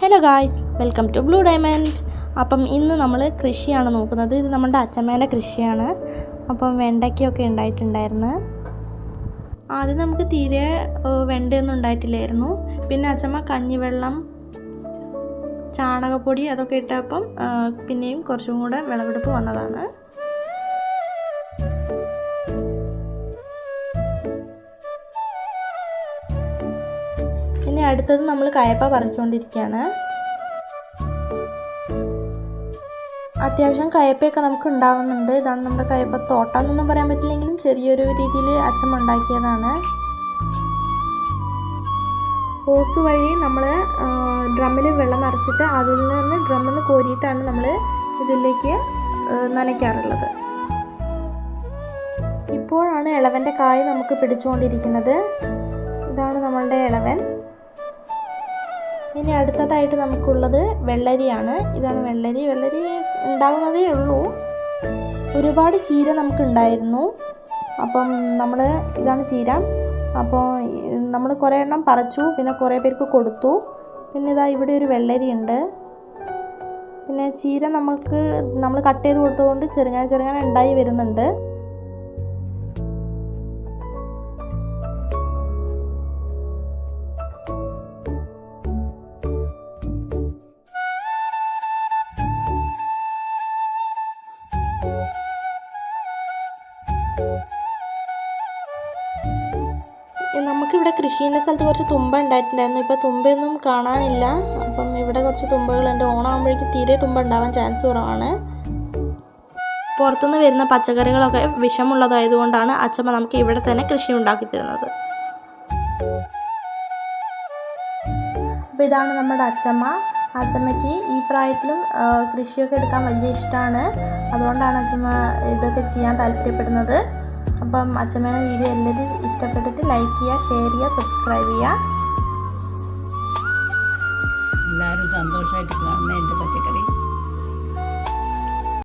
Hello guys, welcome to blue diamond. അപ്പം ഇന്ന് നമ്മൾ കൃഷിയാണ് നോക്കുന്നത്. ഇത് നമ്മുടെ അച്ഛമ്മേൻ്റെ കൃഷിയാണ്. അപ്പം വെണ്ടയ്ക്കൊക്കെ ഉണ്ടായിട്ടുണ്ടായിരുന്നു. ആദ്യം നമുക്ക് തീരെ വെണ്ടയൊന്നും ഉണ്ടായിട്ടില്ലായിരുന്നു. പിന്നെ അച്ഛമ്മ കഞ്ഞിവെള്ളം, ചാണകപ്പൊടി അതൊക്കെ ഇട്ടപ്പം പിന്നെയും കുറച്ചും കൂടെ വിളവെടുപ്പ് വന്നതാണ്. ഇനി അടുത്തത് നമ്മൾ കയപ്പ പറിച്ചുകൊണ്ടിരിക്കുകയാണ്. അത്യാവശ്യം കയപ്പയൊക്കെ നമുക്ക് ഉണ്ടാകുന്നുണ്ട്. ഇതാണ് നമ്മുടെ കയപ്പ തോട്ടം എന്നൊന്നും പറയാൻ പറ്റില്ലെങ്കിലും ചെറിയൊരു രീതിയിൽ അച്ഛമ്മ ഉണ്ടാക്കിയതാണ്. ഹോസ് വഴി നമ്മൾ ഡ്രമ്മിൽ വെള്ളം നിറച്ചിട്ട് അതിൽ നിന്ന് ഡ്രമ്മിൽ നിന്ന് കോരിയിട്ടാണ് നമ്മൾ ഇതിലേക്ക് നനയ്ക്കാറുള്ളത്. ഇപ്പോഴാണ് ഇളവൻ്റെ കായ് നമുക്ക് പിടിച്ചുകൊണ്ടിരിക്കുന്നത്. ഇതാണ് നമ്മളുടെ ഇളവൻ. ഇനി അടുത്തതായിട്ട് നമുക്കുള്ളത് വെള്ളരിയാണ്. ഇതാണ് വെള്ളരി. വെള്ളരി ഉണ്ടാകുന്നതേ ഉള്ളൂ. ഒരുപാട് ചീര നമുക്കുണ്ടായിരുന്നു. അപ്പം ഇതാണ് ചീര. അപ്പോൾ നമ്മൾ കുറേ എണ്ണം പറിച്ചു, പിന്നെ കുറേ പേർക്ക് കൊടുത്തു. പിന്നെ ഇതാ ഇവിടെ ഒരു വെള്ളരി ഉണ്ട്. പിന്നെ ചീര നമ്മൾ കട്ട് ചെയ്ത് കൊടുത്തതുകൊണ്ട് ചെറുങ്ങനെ ഉണ്ടായി വരുന്നുണ്ട്. നമുക്കിവിടെ കൃഷി ചെയ്യുന്ന സ്ഥലത്ത് കുറച്ച് തുമ്പ ഉണ്ടായിട്ടുണ്ടായിരുന്നു. ഇപ്പോൾ തുമ്പയൊന്നും കാണാനില്ല. അപ്പം ഇവിടെ കുറച്ച് തുമ്പകളുണ്ട്. ഓണമാകുമ്പോഴേക്കും തീരെ തുമ്പ ഉണ്ടാവാൻ ചാൻസ് കുറവാണ്. പുറത്തുനിന്ന് വരുന്ന പച്ചക്കറികളൊക്കെ വിഷമുള്ളതായതുകൊണ്ടാണ് അച്ഛമ്മ നമുക്ക് ഇവിടെ തന്നെ കൃഷി ഉണ്ടാക്കി തരുന്നത്. അപ്പോൾ ഇതാണ് നമ്മുടെ അച്ഛമ്മ. അച്ഛമ്മയ്ക്ക് ഈ പ്രായത്തിലും കൃഷിയൊക്കെ എടുക്കാൻ വലിയ ഇഷ്ടമാണ്. അതുകൊണ്ടാണ് അച്ഛമ്മ ഇതൊക്കെ ചെയ്യാൻ താല്പര്യപ്പെടുന്നത്. അപ്പം അച്ഛമ്മേനെ വീഡിയോ എല്ലാവരും ഇഷ്ടപ്പെട്ടിട്ട് ലൈക്ക് ചെയ്യുക, ഷെയർ ചെയ്യുക, സബ്സ്ക്രൈബ് ചെയ്യുക. എല്ലാവരും സന്തോഷമായിട്ട് കാണുന്ന എൻ്റെ പച്ചക്കറി